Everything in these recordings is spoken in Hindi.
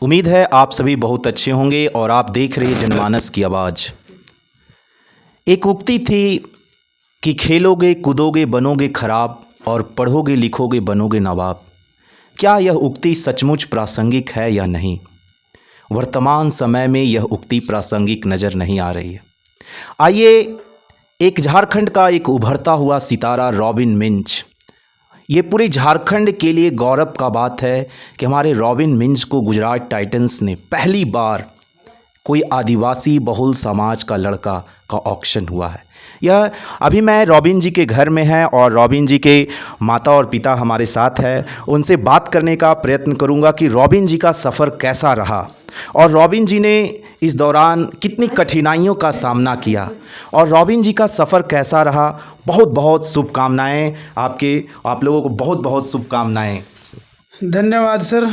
उम्मीद है आप सभी बहुत अच्छे होंगे और आप देख रहे जनमानस की आवाज़। एक उक्ति थी कि खेलोगे कूदोगे बनोगे खराब और पढ़ोगे लिखोगे बनोगे नवाब। क्या यह उक्ति सचमुच प्रासंगिक है या नहीं? वर्तमान समय में यह उक्ति प्रासंगिक नज़र नहीं आ रही है। आइए, एक झारखंड का एक उभरता हुआ सितारा रॉबिन मिंज, ये पूरे झारखंड के लिए गौरव का बात है कि हमारे रॉबिन मिंज को गुजरात टाइटंस ने पहली बार कोई आदिवासी बहुल समाज का लड़का का ऑक्शन हुआ है। यह अभी मैं रॉबिन जी के घर में है और रॉबिन जी के माता और पिता हमारे साथ है। उनसे बात करने का प्रयत्न करूंगा कि रॉबिन जी का सफ़र कैसा रहा और रॉबिन जी ने इस दौरान कितनी कठिनाइयों का सामना किया और रॉबिन जी का सफ़र कैसा रहा। बहुत बहुत शुभकामनाएं आप लोगों को बहुत बहुत शुभकामनाएं। धन्यवाद सर।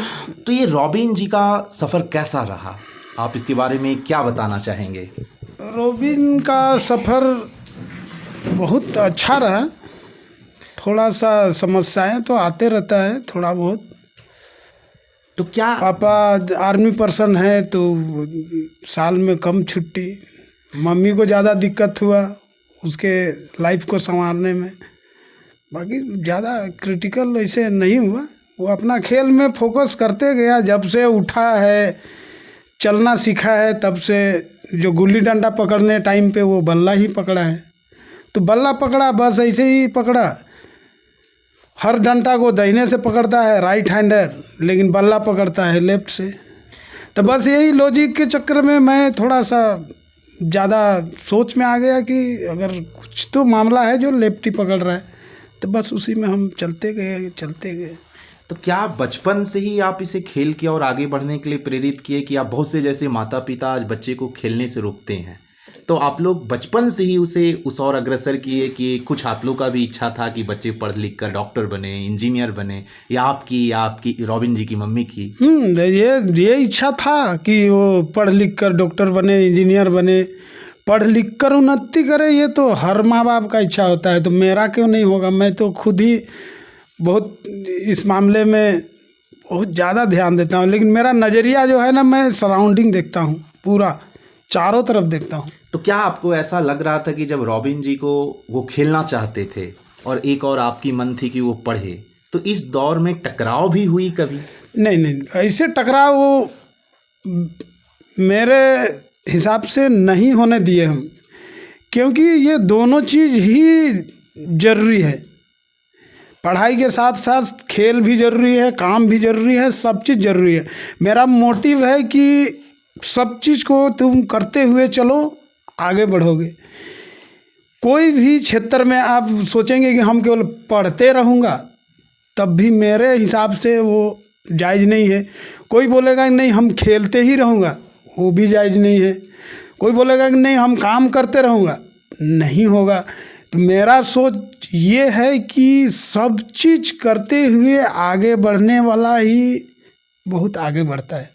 तो ये रॉबिन जी का सफ़र कैसा रहा, आप इसके बारे में क्या बताना चाहेंगे? रॉबिन का सफ़र बहुत अच्छा रहा। थोड़ा सा समस्याएं तो आते रहता है थोड़ा बहुत। तो क्या पापा आर्मी पर्सन है तो साल में कम छुट्टी, मम्मी को ज़्यादा दिक्कत हुआ उसके लाइफ को संवारने में। बाकी ज़्यादा क्रिटिकल ऐसे नहीं हुआ, वो अपना खेल में फोकस करते गया। जब से उठा है चलना सीखा है तब से जो गुल्ली डंडा पकड़ने टाइम पे वो बल्ला ही पकड़ा है, तो बल्ला पकड़ा बस ऐसे ही पकड़ा। हर डंडा को दाहिने से पकड़ता है राइट हैंडर, लेकिन बल्ला पकड़ता है लेफ्ट से। तो बस यही लॉजिक के चक्कर में मैं थोड़ा सा ज़्यादा सोच में आ गया कि अगर कुछ तो मामला है जो लेफ्ट ही पकड़ रहा है, तो बस उसी में हम चलते गए। तो क्या बचपन से ही आप इसे खेल के और आगे बढ़ने के लिए प्रेरित किए कि आप बहुत से जैसे माता पिता आज बच्चे को खेलने से रोकते हैं, तो आप लोग बचपन से ही उसे उस और अग्रसर किए कि कुछ आप लोग का भी इच्छा था कि बच्चे पढ़ लिख कर डॉक्टर बने, इंजीनियर बने, या आपकी रॉबिन जी की मम्मी की? ये इच्छा था कि वो पढ़ लिख कर डॉक्टर बने, इंजीनियर बने, पढ़ लिख कर उन्नति करे। ये तो हर माँ बाप का इच्छा होता है, तो मेरा क्यों नहीं होगा? मैं तो खुद ही बहुत इस मामले में बहुत ज़्यादा ध्यान देता हूँ। लेकिन मेरा नज़रिया जो है ना, मैं सराउंडिंग देखता हूँ, पूरा चारों तरफ देखता हूँ। तो क्या आपको ऐसा लग रहा था कि जब रॉबिन जी को वो खेलना चाहते थे और एक और आपकी मन थी कि वो पढ़े, तो इस दौर में टकराव भी हुई कभी? नहीं, ऐसे टकराव वो मेरे हिसाब से नहीं होने दिए हम, क्योंकि ये दोनों चीज़ ही ज़रूरी है। पढ़ाई के साथ साथ खेल भी ज़रूरी है, काम भी ज़रूरी है, सब चीज़ ज़रूरी है। मेरा मोटिव है कि सब चीज़ को तुम करते हुए चलो, आगे बढ़ोगे। कोई भी क्षेत्र में आप सोचेंगे कि हम केवल पढ़ते रहूँगा, तब भी मेरे हिसाब से वो जायज़ नहीं है। कोई बोलेगा कि नहीं हम खेलते ही रहूँगा, वो भी जायज़ नहीं है। कोई बोलेगा कि नहीं हम काम करते रहूँगा, नहीं होगा। तो मेरा सोच ये है कि सब चीज़ करते हुए आगे बढ़ने वाला ही बहुत आगे बढ़ता है।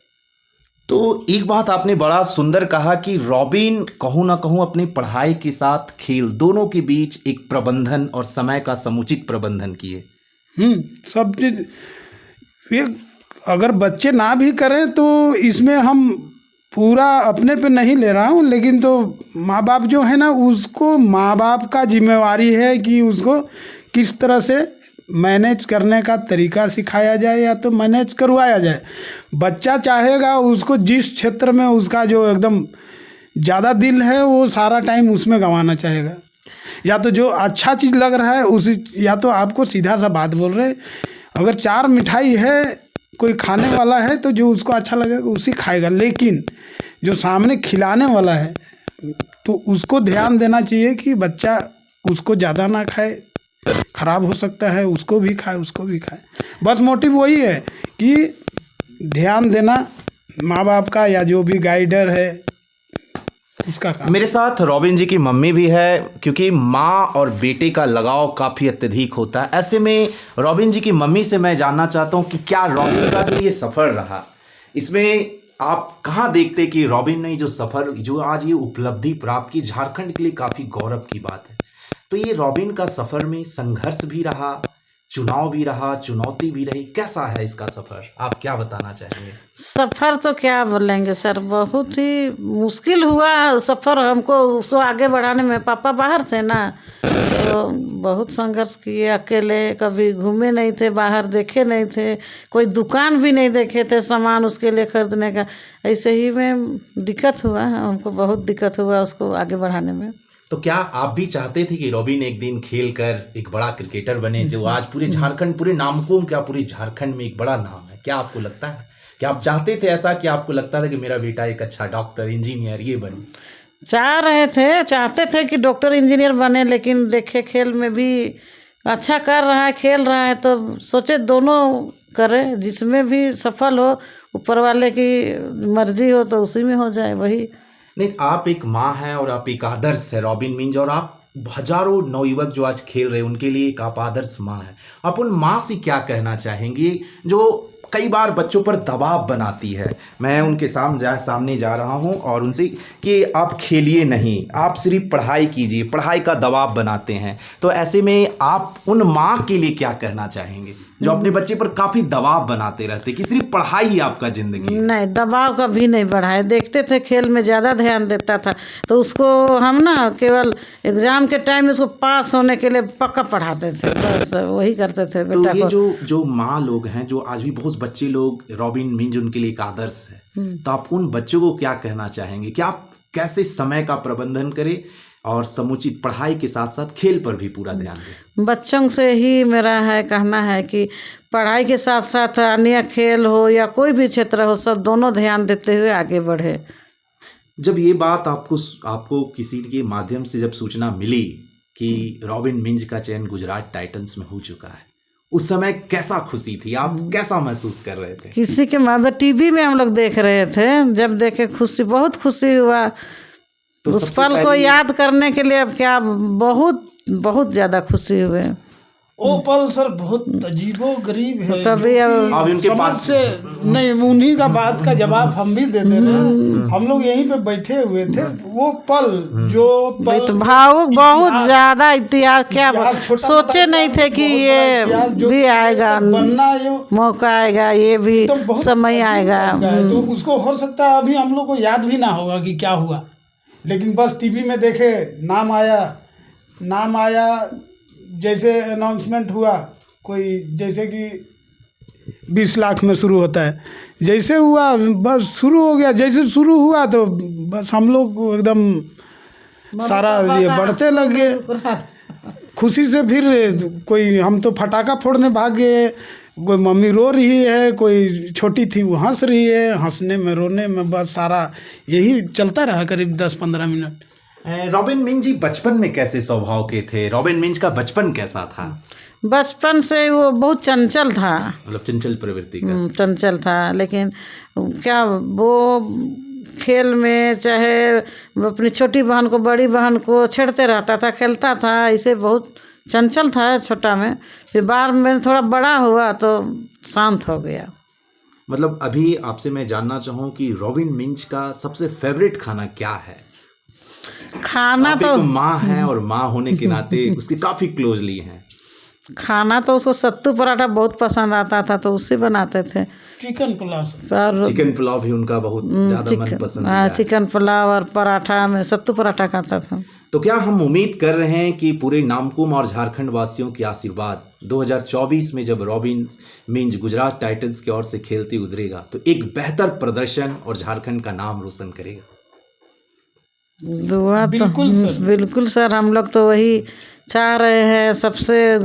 तो एक बात आपने बड़ा सुंदर कहा कि रॉबिन कहूँ ना कहूँ अपनी पढ़ाई के साथ खेल दोनों के बीच एक प्रबंधन और समय का समुचित प्रबंधन किए। सब चीज़ ये अगर बच्चे ना भी करें तो इसमें हम पूरा अपने पे नहीं ले रहा हूँ, लेकिन तो माँ बाप जो है ना, उसको माँ बाप का जिम्मेवारी है कि उसको किस तरह से मैनेज करने का तरीका सिखाया जाए या तो मैनेज करवाया जाए। बच्चा चाहेगा उसको जिस क्षेत्र में उसका जो एकदम ज़्यादा दिल है वो सारा टाइम उसमें गंवाना चाहेगा, या तो जो अच्छा चीज़ लग रहा है उसी, या तो आपको सीधा सा बात बोल रहे, अगर 4 मिठाई है कोई खाने वाला है तो जो उसको अच्छा लगेगा उसी खाएगा, लेकिन जो सामने खिलाने वाला है तो उसको ध्यान देना चाहिए कि बच्चा उसको ज़्यादा ना खाए, ख़राब हो सकता है, उसको भी खाए। बस मोटिव वही है कि ध्यान देना माँ बाप का या जो भी गाइडर है उसका काम। मेरे साथ रॉबिन जी की मम्मी भी है, क्योंकि माँ और बेटे का लगाव काफ़ी अत्यधिक होता है। ऐसे में रॉबिन जी की मम्मी से मैं जानना चाहता हूँ कि क्या रॉबिन का जो ये सफ़र रहा, इसमें आप कहाँ देखते कि रॉबिन ने जो सफ़र, जो आज ये उपलब्धि प्राप्त की, झारखंड के लिए काफ़ी गौरव की बात है। तो ये रॉबिन का सफ़र में संघर्ष भी रहा, चुनाव भी रहा, चुनौती भी रही, कैसा है इसका सफर, आप क्या बताना चाहेंगे? सफ़र तो क्या बोलेंगे सर, बहुत ही मुश्किल हुआ सफ़र हमको, उसको आगे बढ़ाने में। पापा बाहर थे ना, तो बहुत संघर्ष किए, अकेले कभी घूमे नहीं थे बाहर, देखे नहीं थे, कोई दुकान भी नहीं देखे थे सामान उसके लिए खरीदने का। ऐसे ही में दिक्कत हुआ हमको, बहुत दिक्कत हुआ उसको आगे बढ़ाने में। तो क्या आप भी चाहते थे कि रॉबिन एक दिन खेल कर एक बड़ा क्रिकेटर बने, जो आज पूरे झारखंड, पूरे नामकुम, क्या पूरे झारखंड में एक बड़ा नाम है? क्या आपको लगता है कि आप चाहते थे ऐसा, कि आपको लगता था कि मेरा बेटा एक अच्छा डॉक्टर, इंजीनियर ये बने? चाहते थे कि डॉक्टर इंजीनियर बने, लेकिन देखे खेल में भी अच्छा कर रहा है, खेल रहा है, तो सोचे दोनों करें, जिसमें भी सफल हो, ऊपर वाले की मर्जी हो तो उसी में हो जाए। वही नहीं, आप एक माँ हैं और आप एक आदर्श है रॉबिन मिंज, और आप हजारों नवयुवक जो आज खेल रहे हैं उनके लिए एक आप आदर्श माँ हैं। आप उन माँ से क्या कहना चाहेंगे जो कई बार बच्चों पर दबाव बनाती है? मैं उनके सामने जा रहा हूँ और उनसे कि आप खेलिए नहीं, आप सिर्फ पढ़ाई कीजिए, पढ़ाई का दबाव बनाते हैं। तो ऐसे में आप उन माँ के लिए क्या कहना चाहेंगे जो अपने बच्चे पर काफ़ी दबाव बनाते रहते कि सिर्फ पढ़ाई ही आपका ज़िंदगी है? नहीं, दबाव कभी नहीं बढ़ाए, देखते थे खेल में ज़्यादा ध्यान देता था, तो उसको हम ना केवल एग्ज़ाम के टाइम में उसको पास होने के लिए पक्का पढ़ाते थे, बस वही करते थे तो बेटा ये को। जो माँ लोग हैं, जो आज भी बहुत बच्चे लोग, रॉबिन मिंज उनके लिए एक आदर्श है, तो आप उन बच्चों को क्या कहना चाहेंगे कि आप कैसे समय का प्रबंधन करें और समुचित पढ़ाई के साथ साथ खेल पर भी पूरा ध्यान दें? बच्चों से ही मेरा है कहना है कि पढ़ाई के साथ साथ अन्य खेल हो या कोई भी क्षेत्र हो, सब दोनों ध्यान देते हुए आगे बढ़े। जब ये बात आपको किसी के माध्यम से जब सूचना मिली कि रॉबिन मिंज का चयन गुजरात टाइटंस में हो चुका है, उस समय कैसा खुशी थी, आप कैसा महसूस कर रहे थे? किसी के मतलब टीवी में हम लोग देख रहे थे, जब देखे खुशी, बहुत खुशी हुआ। तो उस सबसे पल को पहले याद करने के लिए अब क्या, बहुत बहुत ज़्यादा खुशी हुए। वो पल सर बहुत अजीबो गरीब है, कभी जो अब- कि अब उनके समझ पास से नहीं, उन्हीं का बात का जवाब हम भी दे दे रहे हैं। हम लोग यहीं पे बैठे हुए थे, वो पल जो तो पल भावुक, बहुत इतिहास- ज़्यादा इतिहास, क्या इतिहास छोटा सोचे मोटा नहीं थे कि बहुत बड़ा ये इतिहास जो भी आएगा, बनना, ये मौका आएगा, ये भी तो बहुत समय अजीब आएगा। मौका है। तो उसको हो सकता है अभी हम लोग को याद भी ना होगा कि क्या हुआ, लेकिन बस टीवी में देखे, नाम आया, जैसे अनाउंसमेंट हुआ, कोई जैसे कि 20 लाख में शुरू होता है, जैसे हुआ बस शुरू हो गया। जैसे शुरू हुआ तो बस हम लोग एकदम सारा ये बढ़ते लग गए खुशी से। फिर कोई, हम तो फटाका फोड़ने भाग गए, कोई मम्मी रो रही है, कोई छोटी थी वो हंस रही है, हंसने में रोने में बस सारा यही चलता रहा करीब 10-15 मिनट। रॉबिन मिंज जी बचपन में कैसे स्वभाव के थे? रॉबिन मिंज का बचपन कैसा था? बचपन से वो बहुत चंचल था, मतलब चंचल प्रवृत्ति का? चंचल था, लेकिन क्या वो खेल में चाहे वो अपनी छोटी बहन को, बड़ी बहन को छेड़ते रहता था, खेलता था, इसे बहुत चंचल था छोटा में। फिर बाद में थोड़ा बड़ा हुआ तो शांत हो गया। मतलब अभी आपसे मैं जानना चाहूँ कि रॉबिन मिंज का सबसे फेवरेट खाना क्या है? खाना आप तो एक माँ हैं और माँ होने के नाते उसके काफ़ी क्लोजली हैं। खाना तो उसको सत्तू पराठा बहुत पसंद आता था, तो उससे बनाते थे। चिकन पुलाव और चिकन पुलाव भी उनका बहुत ज़्यादा मन पसंद हाँ, है। चिकन पुलाव और पराठा में सत्तू पराठा खाता था। तो क्या हम उम्मीद कर रहे हैं कि पूरे नामकुम और झारखंड वासियों के आशीर्वाद 2024 में जब रॉबिन मिंज गुजरात टाइटंस की ओर से खेलते उतरेगा तो एक बेहतर प्रदर्शन और झारखंड का नाम रोशन करेगा? दुआ तो बिल्कुल सर, हम लोग तो वही चाह रहे हैं, सबसे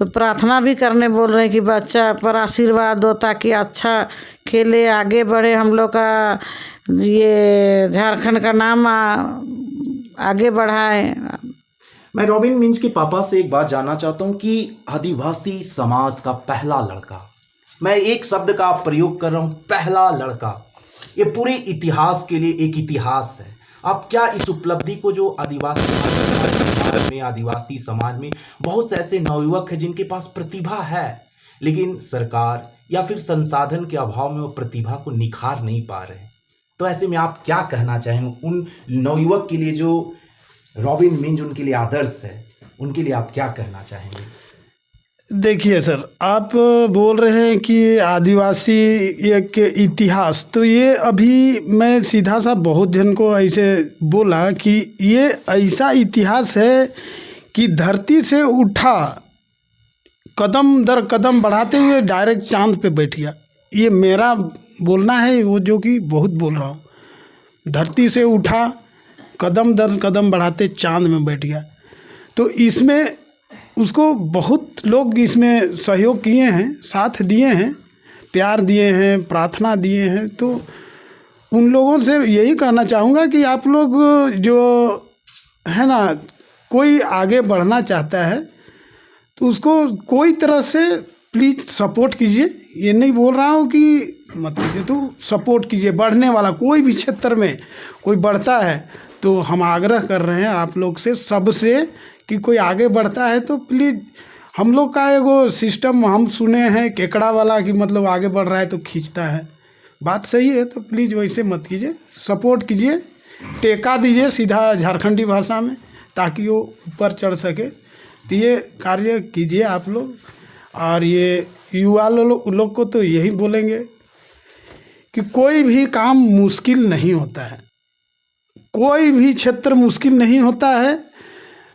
प्रार्थना भी करने बोल रहे हैं कि बच्चा पर आशीर्वाद दो ताकि अच्छा खेले, आगे बढ़े, हम लोग का ये झारखंड का नाम आगे बढ़ाए। मैं रॉबिन मिंज के पापा से एक बात जानना चाहता हूँ कि आदिवासी समाज का पहला लड़का, मैं एक शब्द का प्रयोग कर रहा हूँ, पहला लड़का, ये पूरे इतिहास के लिए एक इतिहास है। आप क्या इस उपलब्धि को, जो आदिवासी समाज में बहुत से ऐसे नवयुवक हैं जिनके पास प्रतिभा है लेकिन सरकार या फिर संसाधन के अभाव में वो प्रतिभा को निखार नहीं पा रहे, तो ऐसे में आप क्या कहना चाहेंगे उन नवयुवक के लिए जो रॉबिन मिंज उनके लिए आदर्श है, उनके लिए आप क्या कहना चाहेंगे? देखिए सर, आप बोल रहे हैं कि आदिवासी एक इतिहास, तो ये अभी मैं सीधा सा बहुत जन को ऐसे बोला कि ये ऐसा इतिहास है कि धरती से उठा, कदम दर कदम बढ़ाते हुए डायरेक्ट चांद पे बैठ गया। ये मेरा बोलना है, वो जो कि बहुत बोल रहा हूँ। धरती से उठा, कदम दर कदम बढ़ाते चांद में बैठ गया। तो इसमें उसको बहुत लोग इसमें सहयोग किए हैं, साथ दिए हैं, प्यार दिए हैं, प्रार्थना दिए हैं। तो उन लोगों से यही कहना चाहूँगा कि आप लोग जो है ना, कोई आगे बढ़ना चाहता है तो उसको कोई तरह से प्लीज़ सपोर्ट कीजिए। ये नहीं बोल रहा हूँ कि मत कीजिए, तो सपोर्ट कीजिए। बढ़ने वाला कोई भी क्षेत्र में कोई बढ़ता है तो हम आग्रह कर रहे हैं आप लोग से, सबसे, कि कोई आगे बढ़ता है तो प्लीज़, हम लोग का एगो सिस्टम हम सुने हैं केकड़ा वाला, कि मतलब आगे बढ़ रहा है तो खींचता है। बात सही है, तो प्लीज़ वैसे मत कीजिए, सपोर्ट कीजिए, टेका दीजिए सीधा झारखंडी भाषा में, ताकि वो ऊपर चढ़ सके। तो ये कार्य कीजिए आप लोग। और ये युवा लोग को तो यही बोलेंगे कि कोई भी काम मुश्किल नहीं होता है, कोई भी क्षेत्र मुश्किल नहीं होता है।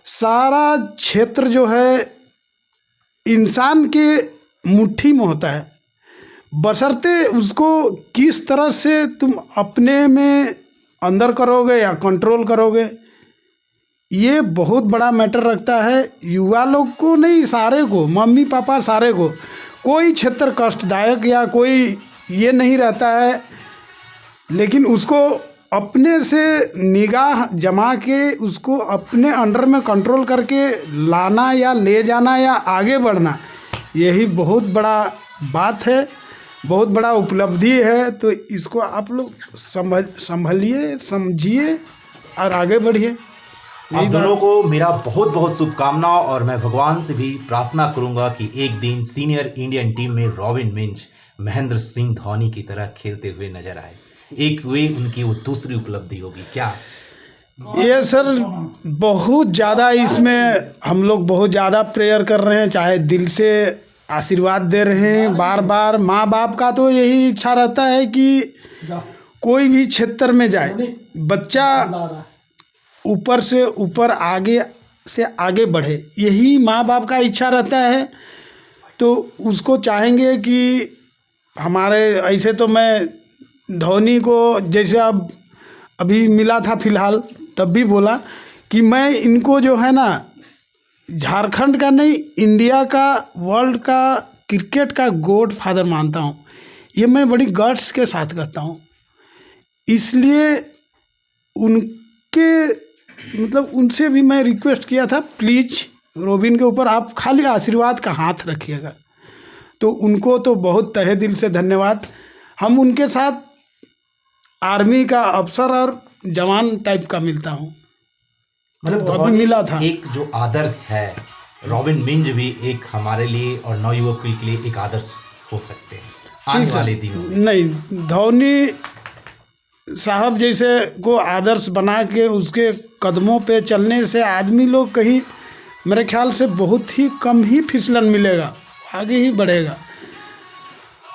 सारा क्षेत्र जो है इंसान के मुट्ठी में होता है, बशर्ते उसको किस तरह से तुम अपने में अंदर करोगे या कंट्रोल करोगे, ये बहुत बड़ा मैटर रखता है। युवा लोग को नहीं, सारे को, मम्मी पापा सारे को, कोई क्षेत्र कष्टदायक या कोई ये नहीं रहता है, लेकिन उसको अपने से निगाह जमा के उसको अपने अंडर में कंट्रोल करके लाना या ले जाना या आगे बढ़ना, यही बहुत बड़ा बात है, बहुत बड़ा उपलब्धि है। तो इसको आप लोग संभलिए, समझिए और आगे बढ़िए। आप दोनों को मेरा बहुत बहुत शुभकामनाएं, और मैं भगवान से भी प्रार्थना करूंगा कि एक दिन सीनियर इंडियन टीम में रॉबिन मिंज महेंद्र सिंह धोनी की तरह खेलते हुए नजर आए। एक वे उनकी वो दूसरी उपलब्धि होगी क्या? ये सर बहुत ज़्यादा इसमें हम लोग बहुत ज़्यादा प्रेयर कर रहे हैं, चाहे दिल से आशीर्वाद दे रहे हैं बार बार। माँ बाप का तो यही इच्छा रहता है कि कोई भी क्षेत्र में जाए बच्चा ऊपर से ऊपर, आगे से आगे बढ़े, यही माँ बाप का इच्छा रहता है। तो उसको चाहेंगे कि हमारे, ऐसे तो मैं धोनी को जैसे अब अभी मिला था फिलहाल, तब भी बोला कि मैं इनको जो है ना, झारखंड का नहीं, इंडिया का, वर्ल्ड का, क्रिकेट का गॉड फादर मानता हूँ। ये मैं बड़ी गट्स के साथ कहता हूँ। इसलिए उनके मतलब उनसे भी मैं रिक्वेस्ट किया था, प्लीज़ रॉबिन के ऊपर आप खाली आशीर्वाद का हाथ रखिएगा। तो उनको तो बहुत तहे दिल से धन्यवाद। हम उनके साथ आर्मी का अफसर और जवान टाइप का मिलता हूँ, मतलब तो अभी मिला था। एक जो आदर्श है, रॉबिन मिंज भी एक हमारे लिए और नवयुवक पीढ़ी के लिए एक आदर्श हो सकते हैं आने वाले दिनों में। नहीं, धोनी साहब जैसे को आदर्श बना के उसके कदमों पे चलने से आदमी लोग कहीं, मेरे ख्याल से बहुत ही कम ही फिसलन मिलेगा, आगे ही बढ़ेगा।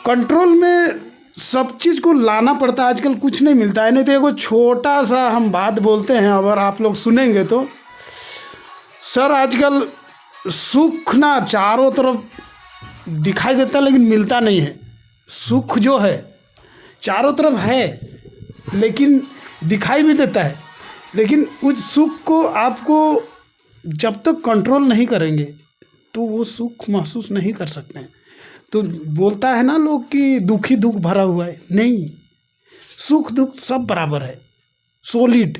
कंट्रोल में सब चीज़ को लाना पड़ता है, आजकल कुछ नहीं मिलता है। नहीं तो एगो छोटा सा हम बात बोलते हैं, अगर आप लोग सुनेंगे तो, सर आजकल सुख ना चारों तरफ दिखाई देता लेकिन मिलता नहीं है। सुख जो है चारों तरफ है, लेकिन दिखाई भी देता है, लेकिन उस सुख को आपको जब तक कंट्रोल नहीं करेंगे तो वो सुख महसूस नहीं कर सकते हैं। तो बोलता है ना लोग कि दुखी दुख भरा हुआ है, नहीं, सुख दुख सब बराबर है, सॉलिड।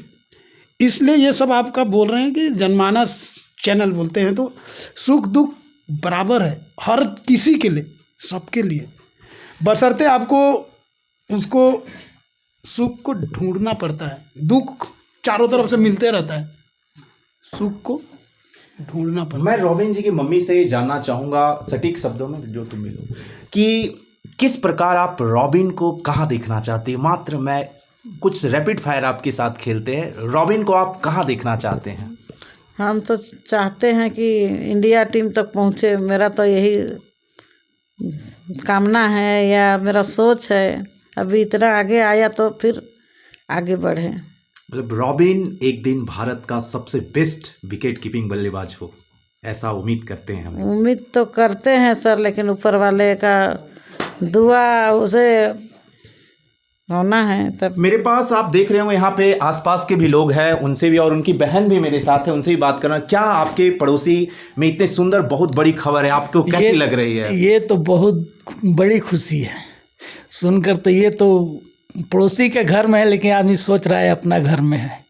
इसलिए ये सब आपका बोल रहे हैं कि जनमानस चैनल बोलते हैं, तो सुख दुख बराबर है हर किसी के लिए, सबके लिए, बशर्ते आपको उसको सुख को ढूंढना पड़ता है। दुख चारों तरफ से मिलते रहता है, सुख को ढूंढना पड़ता है। मैं रॉबिन जी की मम्मी से जानना चाहूँगा सटीक शब्दों में जो तुम मिलो, कि किस प्रकार आप रॉबिन को कहाँ देखना चाहते हैं। मात्र मैं कुछ रैपिड फायर आपके साथ खेलते हैं, रॉबिन को आप कहाँ देखना चाहते हैं? हम तो चाहते हैं कि इंडिया टीम तक पहुँचे। मेरा तो यही कामना है या मेरा सोच है। अभी इतना आगे आया तो फिर आगे बढ़े। मतलब रॉबिन एक दिन भारत का सबसे बेस्ट विकेट कीपिंग बल्लेबाज हो, ऐसा उम्मीद करते हैं हम। उम्मीद तो करते हैं सर, लेकिन ऊपर वाले का दुआ उसे होना है तब। मेरे पास आप देख रहे हो यहाँ पे आसपास के भी लोग हैं, उनसे भी, और उनकी बहन भी मेरे साथ है, उनसे भी बात करना। क्या आपके पड़ोसी में इतने सुंदर बहुत बड़ी खबर है, आपको कैसी लग रही है? ये तो बहुत बड़ी खुशी है सुनकर। तो ये तो पड़ोसी के घर में है, लेकिन आदमी सोच रहा है अपना घर में है।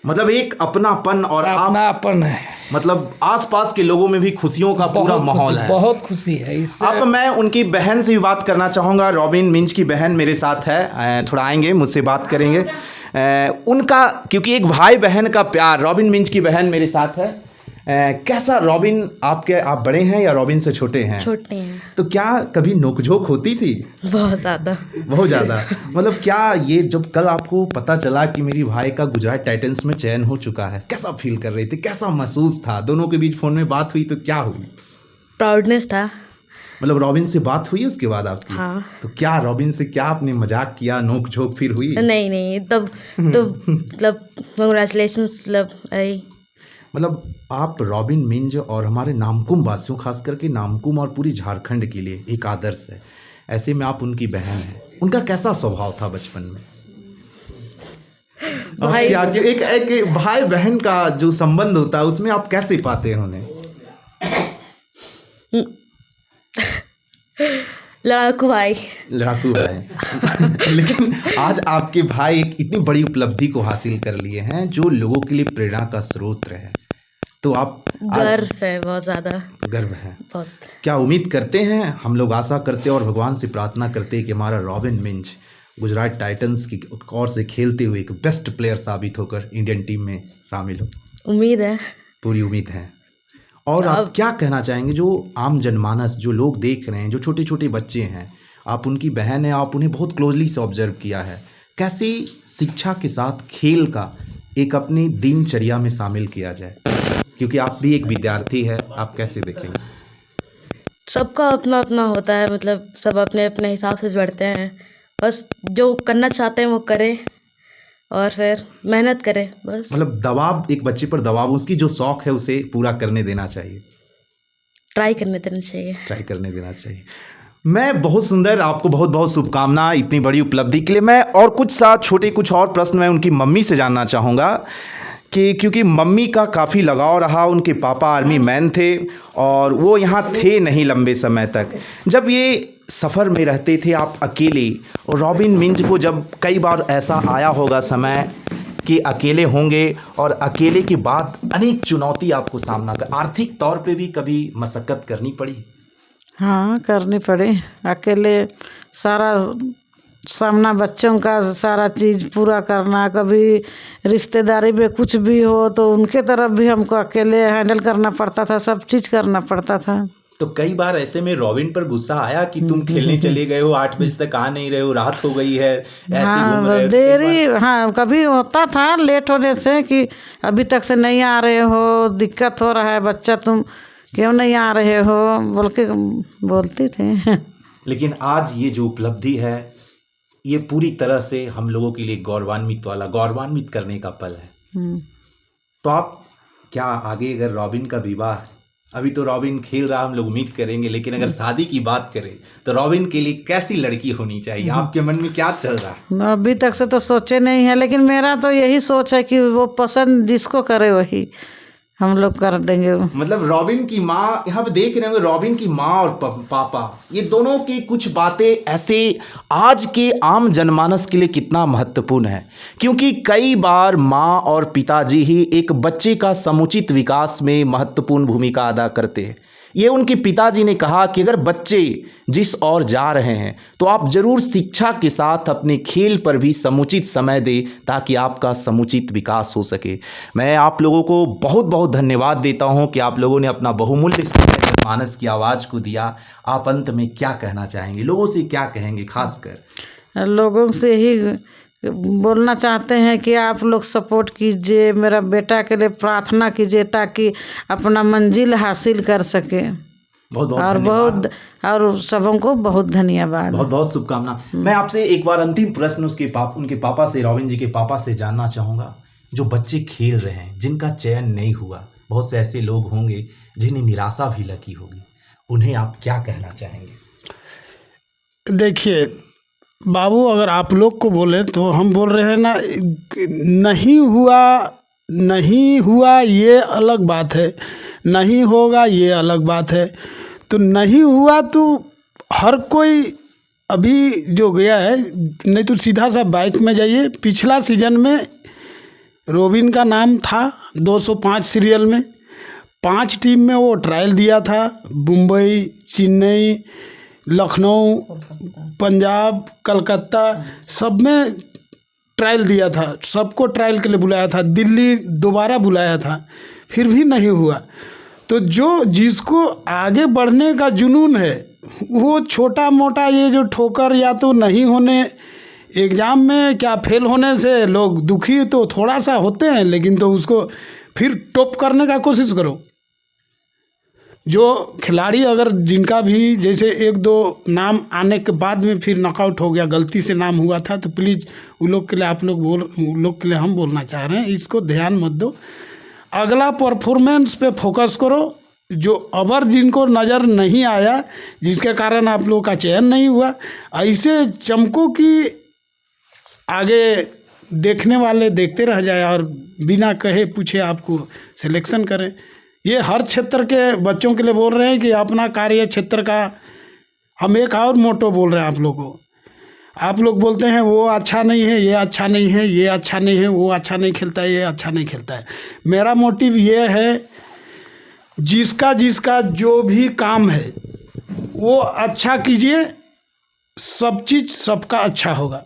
मतलब एक अपनापन, और आप अपनापन है, मतलब आसपास के लोगों में भी खुशियों का पूरा माहौल है। बहुत खुशी है इससे। अब मैं उनकी बहन से भी बात करना चाहूँगा। रॉबिन मिंज की बहन मेरे साथ है, थोड़ा आएंगे, मुझसे बात करेंगे। उनका, क्योंकि एक भाई बहन का प्यार, रॉबिन मिंज की बहन मेरे साथ है। कैसा रॉबिन, आप बड़े हैं या रॉबिन से छोटे हैं? छोटे हैं। तो क्या कभी नोकझोंक होती थी? बहुत ज़्यादा। बहुत ज़्यादा। मतलब क्या ये जब कल आपको पता चला कि मेरी भाई का गुजरात टाइटंस में चयन हो चुका है, कैसा फील कर रही थी, कैसा महसूस था? दोनों के बीच फ़ोन में बात हुई तो क्या हुई? प्राउडनेस था। मतलब रॉबिन से बात हुई उसके बाद आपकी? हाँ। तो क्या रॉबिन से क्या आपने मजाक किया, नोक झोंक फिर हुई? नहीं तब तो मतलब कंग्रेचुलेशंस, मतलब आप रॉबिन मिंज और हमारे नामकुम वासियों, खास करके नामकुम और पूरी झारखंड के लिए एक आदर्श है। ऐसे में आप उनकी बहन हैं, उनका कैसा स्वभाव था बचपन में? भाई, क्या एक भाई बहन का जो संबंध होता है उसमें आप कैसे पाते हैं उन्हें? लड़ाकू भाई। लेकिन आज आपके भाई एक इतनी बड़ी उपलब्धि को हासिल कर लिए हैं जो लोगों के लिए प्रेरणा का स्रोत रहे, तो आप गर्व है, बहुत ज़्यादा गर्व है। बहुत। क्या उम्मीद करते हैं, हम लोग आशा करते हैं और भगवान से प्रार्थना करते हैं कि हमारा रॉबिन मिंज गुजरात टाइटंस की ओर से खेलते हुए एक बेस्ट प्लेयर साबित होकर इंडियन टीम में शामिल हो? उम्मीद है, पूरी उम्मीद है। और आप क्या कहना चाहेंगे जो आम जनमानस, जो लोग देख रहे हैं, जो छोटे छोटे बच्चे हैं, आप उनकी बहन हैं, आप उन्हें बहुत क्लोजली से ऑब्जर्व किया है, कैसे शिक्षा के साथ खेल का एक अपनी दिनचर्या में शामिल किया जाए? क्योंकि आप भी एक विद्यार्थी है, आप कैसे देखेंगे? सबका अपना अपना होता है, मतलब सब अपने अपने हिसाब से बढ़ते हैं। बस जो करना चाहते हैं वो करें और फिर मेहनत करें बस। मतलब दबाव, एक बच्चे पर दबाव, उसकी जो शौक है उसे पूरा करने देना चाहिए, ट्राई करने देना चाहिए। ट्राई करने देना चाहिए। मैं बहुत सुंदर, आपको बहुत बहुत शुभकामनाएं इतनी बड़ी उपलब्धि के लिए। मैं और कुछ और प्रश्न मैं उनकी मम्मी से जानना चाहूँगा कि क्योंकि मम्मी का काफ़ी लगाव रहा, उनके पापा आर्मी मैन थे और वो यहाँ थे नहीं लंबे समय तक। जब ये सफ़र में रहते थे आप अकेले, और रॉबिन मिंज को जब कई बार ऐसा आया होगा समय कि अकेले होंगे और अकेले के बाद अनेक चुनौती आपको सामना कर, आर्थिक तौर पे भी कभी मशक्क़त करनी पड़ी? हाँ, करनी पड़ी। अकेले सारा सामना, बच्चों का सारा चीज़ पूरा करना, कभी रिश्तेदारी में कुछ भी हो तो उनके तरफ भी हमको अकेले हैंडल करना पड़ता था, सब चीज़ करना पड़ता था। तो कई बार ऐसे में रॉबिन पर गुस्सा आया कि तुम खेलने चले गए हो, 8 बजे तक आ नहीं रहे हो, रात हो गई है, ऐसे घूम रहे हो? देरी, हाँ, कभी होता था लेट होने से कि अभी तक से नहीं आ रहे हो, दिक्कत हो रहा है, बच्चा तुम क्यों नहीं आ रहे हो बोल के बोलती थी। लेकिन आज ये जो उपलब्धि है ये पूरी तरह से हम लोगों के लिए गौरवान्वित करने का पल है। तो आप क्या आगे, अगर रॉबिन का विवाह, अभी तो रॉबिन खेल रहा, हम लोग उम्मीद करेंगे, लेकिन अगर शादी की बात करें तो रॉबिन के लिए कैसी लड़की होनी चाहिए? आपके मन में क्या चल रहा है? अभी तक से तो सोचे नहीं है, लेकिन मेरा तो यही सोच है कि वो पसंद जिसको करे वही हम लोग कर देंगे। मतलब रॉबिन की माँ, यहाँ पे देख रहे होंगे, रॉबिन की माँ और पापा, ये दोनों की कुछ बातें ऐसे आज के आम जनमानस के लिए कितना महत्वपूर्ण है, क्योंकि कई बार माँ और पिताजी ही एक बच्चे का समुचित विकास में महत्वपूर्ण भूमिका अदा करते हैं। ये उनके पिताजी ने कहा कि अगर बच्चे जिस ओर जा रहे हैं तो आप ज़रूर शिक्षा के साथ अपने खेल पर भी समुचित समय दें ताकि आपका समुचित विकास हो सके। मैं आप लोगों को बहुत बहुत धन्यवाद देता हूं कि आप लोगों ने अपना बहुमूल्य समय जनमानस की आवाज़ को दिया। आप अंत में क्या कहना चाहेंगे, लोगों से क्या कहेंगे? खासकर लोगों से ही बोलना चाहते हैं कि आप लोग सपोर्ट कीजिए, मेरा बेटा के लिए प्रार्थना कीजिए ताकि अपना मंजिल हासिल कर सके। बहुत बहुत और धन्यवाद। और सबों को बहुत धन्यवाद। बहुत बहुत शुभकामना। मैं आपसे एक बार अंतिम प्रश्न उनके पापा से, रॉबिन जी के पापा से जानना चाहूँगा। जो बच्चे खेल रहे हैं, जिनका चयन नहीं हुआ, बहुत से ऐसे लोग होंगे जिन्हें निराशा भी लगी होगी, उन्हें आप क्या कहना चाहेंगे? देखिए बाबू, अगर आप लोग को बोले तो हम बोल रहे हैं ना, नहीं हुआ ये अलग बात है, नहीं होगा ये अलग बात है। तो नहीं हुआ तो हर कोई अभी जो गया है, नहीं तो सीधा सा बाइक में जाइए। पिछला सीजन में रॉबिन का नाम था 205 सीरियल में, 5 टीम में वो ट्रायल दिया था। मुंबई, चेन्नई, लखनऊ, पंजाब, कलकत्ता, सब में ट्रायल दिया था। सबको ट्रायल के लिए बुलाया था। दिल्ली दोबारा बुलाया था, फिर भी नहीं हुआ। तो जिसको आगे बढ़ने का जुनून है, वो छोटा मोटा ये जो ठोकर या तो नहीं होने, एग्ज़ाम में क्या फेल होने से लोग दुखी तो थोड़ा सा होते हैं, लेकिन तो उसको फिर टॉप करने का कोशिश करो। जो खिलाड़ी अगर जिनका भी जैसे 1-2 नाम आने के बाद में फिर नॉकआउट हो गया, गलती से नाम हुआ था, तो प्लीज़ उन लोग के लिए उन लोग के लिए हम बोलना चाह रहे हैं, इसको ध्यान मत दो। अगला परफॉर्मेंस पे फोकस करो। जो अबर जिनको नज़र नहीं आया, जिसके कारण आप लोगों का चयन नहीं हुआ, ऐसे चमकों की आगे देखने वाले देखते रह जाए और बिना कहे पूछे आपको सिलेक्शन करें। ये हर क्षेत्र के बच्चों के लिए बोल रहे हैं कि अपना कार्य क्षेत्र का हम एक और मोटो बोल रहे हैं आप लोगों को। आप लोग बोलते हैं वो अच्छा नहीं है, ये अच्छा नहीं है, ये अच्छा नहीं है, वो अच्छा नहीं खेलता है, ये अच्छा नहीं खेलता है। मेरा मोटिव ये है, जिसका जो भी काम है वो अच्छा कीजिए, सब चीज़ सबका अच्छा होगा।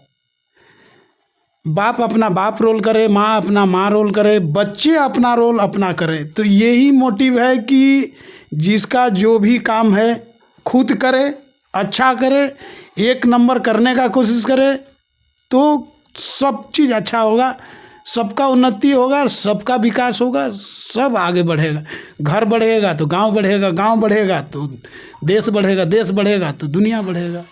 बाप अपना बाप रोल करे, माँ अपना माँ रोल करे, बच्चे अपना रोल अपना करें। तो यही मोटिव है कि जिसका जो भी काम है खुद करे, अच्छा करे, 1 नंबर करने का कोशिश करे, तो सब चीज़ अच्छा होगा, सबका उन्नति होगा, सबका विकास होगा, सब आगे बढ़ेगा। घर बढ़ेगा तो गांव बढ़ेगा, गांव बढ़ेगा तो देश बढ़ेगा, देश बढ़ेगा तो दुनिया बढ़ेगा।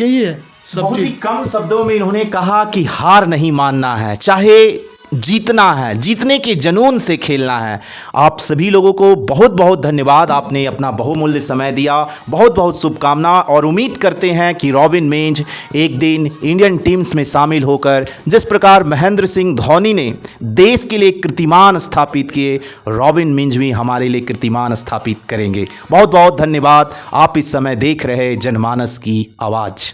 यही है सब बहुत ही चीज़। कम शब्दों में इन्होंने कहा कि हार नहीं मानना है, चाहे जीतना है, जीतने के जुनून से खेलना है। आप सभी लोगों को बहुत बहुत धन्यवाद, आपने अपना बहुमूल्य समय दिया। बहुत बहुत शुभकामना और उम्मीद करते हैं कि रॉबिन मिंज एक दिन इंडियन टीम्स में शामिल होकर जिस प्रकार महेंद्र सिंह धोनी ने देश के लिए कीर्तिमान स्थापित किए, रॉबिन मिंज भी हमारे लिए कीर्तिमान स्थापित करेंगे। बहुत बहुत धन्यवाद। आप इस समय देख रहे जनमानस की आवाज़।